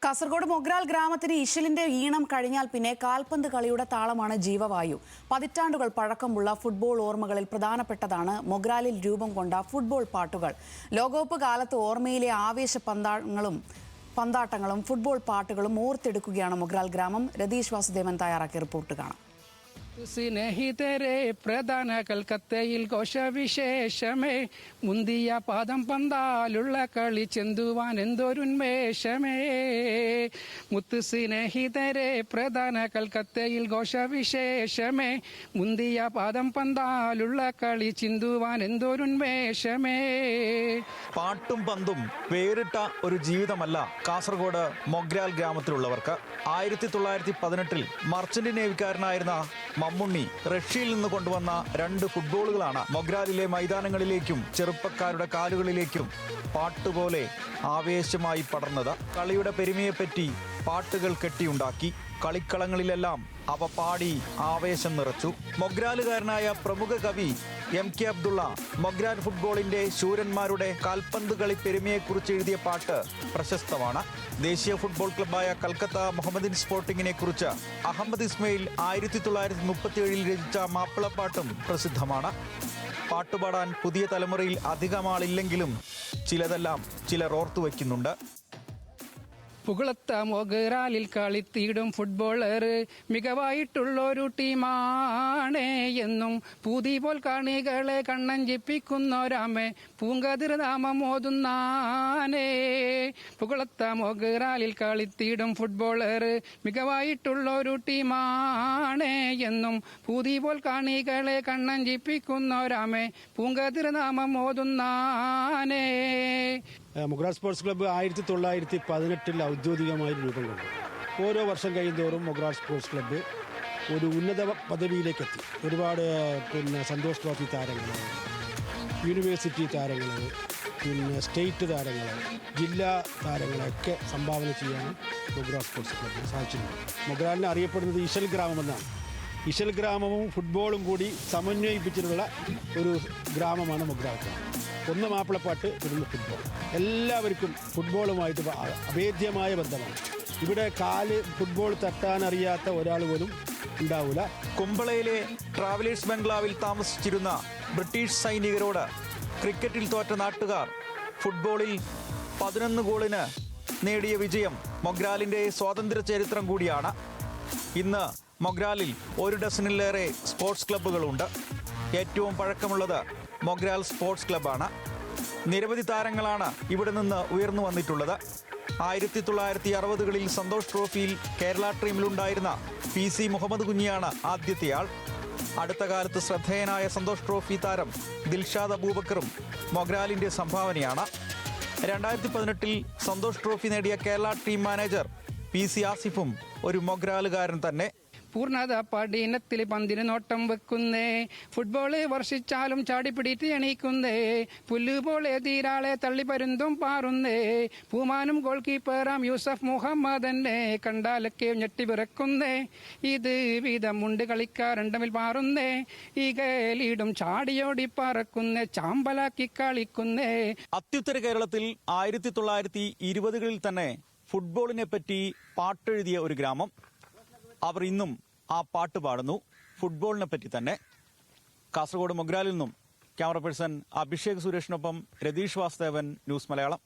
കാസർഗോഡ് മൊഗ്രാൽ ഗ്രാമത്തിന് ഇശലിന്റെ ഈണം കഴിഞ്ഞാൽ പിന്നെ കാൽപന്ത് കളിയുടെ താളമാണ് ജീവവായു. പതിറ്റാണ്ടുകൾ പഴക്കമുള്ള ഫുട്ബോൾ ഓർമ്മകളിൽ പ്രധാനപ്പെട്ടതാണ് മൊഗ്രാലിൽ രൂപം കൊണ്ട ഫുട്ബോൾ പാട്ടുകൾ. ലോകകപ്പ് കാലത്ത് ഓർമ്മയിലെ ആവേശ പന്താട്ടങ്ങളും ഫുട്ബോൾ പാട്ടുകളും ഓർത്തെടുക്കുകയാണ് മൊഗ്രാൽ ഗ്രാമം. രതീഷ് വാസുദേവൻ തയ്യാറാക്കിയ റിപ്പോർട്ട് കാണാം. സ്നേഹിതരെ പ്രധാന കൽക്കത്തയിൽ ഘോഷവിശേഷമേ, മുന്തിയ പാദം പന്താലുള്ള കളി ചെന്തുവാൻ എന്തൊരുന്മേഷമേ. മുത്ത് സ്നേഹിതരെ പ്രധാന കൽക്കത്തയിൽ ഘോഷവിശേഷമേ, മുന്തിയ പാദം പന്താലുള്ള കളി ചിന്തുവാൻ എന്തൊരുന്മേഷമേ. പാട്ടും പന്തും വേറിട്ട ഒരു ജീവിതമല്ല കാസർഗോഡ് മൊഗ്രാൽ ഗ്രാമത്തിലുള്ളവർക്ക്. 1918 മർച്ചന്റ് നേവിക്കാരനായിരുന്ന മമ്മുണ്ണി റഷ്യയിൽ നിന്ന് കൊണ്ടുവന്ന 2 ഫുട്ബോളുകളാണ് മൊഗ്രാലിലെ മൈതാനങ്ങളിലേക്കും ചെറുപ്പക്കാരുടെ കാലുകളിലേക്കും പാട്ടുപോലെ ആവേശമായി പടർന്നത്. കളിയുടെ പെരുമയെപ്പറ്റി പാട്ടുകൾ കെട്ടിയുണ്ടാക്കി. കളിക്കളങ്ങളിലെല്ലാം അവ പാടി ആവേശം നിറച്ചു. മൊഗ്രാലുകാരനായ പ്രമുഖ കവി MK അബ്ദുള്ള മൊഗ്രാൽ ഫുട്ബോളിന്റെ ശൂരന്മാരുടെ കാൽപന്ത് കളി പെരുമയെക്കുറിച്ച് എഴുതിയ പാട്ട് പ്രശസ്തമാണ്. ദേശീയ ഫുട്ബോൾ ക്ലബ്ബായ കൽക്കത്ത മുഹമ്മദൻ സ്പോർട്ടിങ്ങിനെ കുറിച്ച് അഹമ്മദ് ഇസ്മയിൽ 1937 രചിച്ച മാപ്പിളപ്പാട്ടും പ്രസിദ്ധമാണ്. പാട്ടുപാടാൻ പുതിയ തലമുറയിൽ അധികമാളില്ലെങ്കിലും ചിലതെല്ലാം ചിലർ ഓർത്തുവെക്കുന്നുണ്ട്. പുകളത്ത മൊഗ്രാലിൽ കളിത്തിയിടും ഫുട്ബോളർ മികവായിട്ടുള്ളൊരു ടീമാണ് എന്നും പൂതി പോൽ കാണികളെ കണ്ണഞ്ചിപ്പിക്കുന്നൊരാമേ പൂങ്കതിർ നാമം ഓതുന്നാനേ. പുകളത്ത മൊഗ്രാലിൽ കളിത്തിയിടും ഫുട്ബോളർ മികവായിട്ടുള്ളൊരു ടീമാണ് എന്നും പൂതി പോൽ കാണികളെ കണ്ണഞ്ചിപ്പിക്കുന്നൊരാമേ പൂങ്കതിർ നാമം ഓതുന്നാനേ. മൊഗ്രാൽ സ്പോർട്സ് ക്ലബ്ബ് 1918 ഔദ്യോഗികമായി രൂപം കൊണ്ടു. ഓരോ വർഷം കഴിയുന്തോറും മൊഗ്രാൽ സ്പോർട്സ് ക്ലബ്ബ് ഒരു ഉന്നത പദവിയിലേക്കെത്തി. ഒരുപാട് സന്തോഷ് ട്രോഫി താരങ്ങൾ, യൂണിവേഴ്സിറ്റി താരങ്ങൾ, സ്റ്റേറ്റ് താരങ്ങൾ, ജില്ലാ താരങ്ങളെയൊക്കെ സംഭാവന ചെയ്യാനും മൊഗ്രാൽ സ്പോർട്സ് ക്ലബ്ബിന് സാധിച്ചിട്ടുണ്ട്. മൊഗ്രാലിനെ അറിയപ്പെടുന്നത് ഇശൽ ഗ്രാമമെന്നാണ്. ഇശൽ ഗ്രാമവും ഫുട്ബോളും കൂടി സമന്വയിപ്പിച്ചിട്ടുള്ള ഒരു ഗ്രാമമാണ് മൊഗ്രാൽ ഗ്രാമം. ഒന്ന് മാപ്പിളപ്പാട്ട്, പിന്നെ ഫുട്ബോൾ. എല്ലാവർക്കും ഫുട്ബോളുമായിട്ട് അഭേദ്യമായ ബന്ധമാണ്. ഇവിടെ ഫുട്ബോൾ തട്ടാനറിയാത്ത ഒരാൾ പോലും ഉണ്ടാവില്ല. കുമ്പളയിലെ ട്രാവലേഴ്സ് ബംഗ്ലാവിൽ താമസിച്ചിരുന്ന ബ്രിട്ടീഷ് സൈനികരോട് ക്രിക്കറ്റിൽ തോറ്റ നാട്ടുകാർ ഫുട്ബോളിൽ 11 ഗോളിന് നേടിയ വിജയം മൊഗ്രാലിൻ്റെ സ്വാതന്ത്ര്യ ചരിത്രം കൂടിയാണ്. ഇന്ന് മൊഗ്രാലിൽ 1 ഡസനിലേറെ സ്പോർട്സ് ക്ലബ്ബുകളുണ്ട്. ഏറ്റവും പഴക്കമുള്ളത് മൊഗ്രാൽ സ്പോർട്സ് ക്ലബ്ബാണ്. നിരവധി താരങ്ങളാണ് ഇവിടെ നിന്ന് ഉയർന്നു വന്നിട്ടുള്ളത്. 1960കളിൽ സന്തോഷ് ട്രോഫിയിൽ കേരള ടീമിലുണ്ടായിരുന്ന PC മുഹമ്മദ് കുഞ്ഞിയാണ് ആദ്യത്തെയാൾ. അടുത്ത കാലത്ത് ശ്രദ്ധേയനായ സന്തോഷ് ട്രോഫി താരം ദിൽഷാദ് അബൂബക്കറും മൊഗ്രാലിൻ്റെ സംഭാവനയാണ്. 2018 സന്തോഷ് ട്രോഫി നേടിയ കേരള ടീം മാനേജർ PC ആസിഫും ഒരു മൊഗ്രാലുകാരൻ തന്നെ. പൂർണ്ണത പഠനത്തിൽ പന്തിന് നോട്ടം വെക്കുന്നേ, ഫുട്ബോള് വർഷിച്ചാലും ചാടിപ്പിടിച്ച് എണീക്കുന്നേ, പുല്ലുപോലെ തീരാളെ തള്ളിപ്പരുന്തും പാറുന്നേ, പൂമാനും ഗോൾ കീപ്പറാം യൂസഫ് മുഹമ്മദനെ കണ്ടാലൊക്കെ ഞെട്ടിവിറക്കുന്നേ, ഇത് വീതമുണ്ട് കളിക്കാരണ്ടമിൽ പാറുന്നേ, ഈ കേലിടും ചാടിയോടി പറക്കുന്നേ, ചാമ്പലാക്കി കളിക്കുന്നേ. അത്യുത്തര കേരളത്തിൽ 1920കളിൽ തന്നെ ഫുട്ബോളിനെ പറ്റി പാട്ടെഴുതിയ ഒരു ഗ്രാമം. അവർ ഇന്നും ആ പാട്ട് പാടുന്നു, ഫുട്ബോളിനെ പറ്റി തന്നെ. കാസർഗോഡ് മൊഗ്രാലിൽ നിന്നും ക്യാമറ പേഴ്സൺ അഭിഷേക് സുരേഷിനൊപ്പം രതീഷ് വാസുദേവൻ, ന്യൂസ് മലയാളം.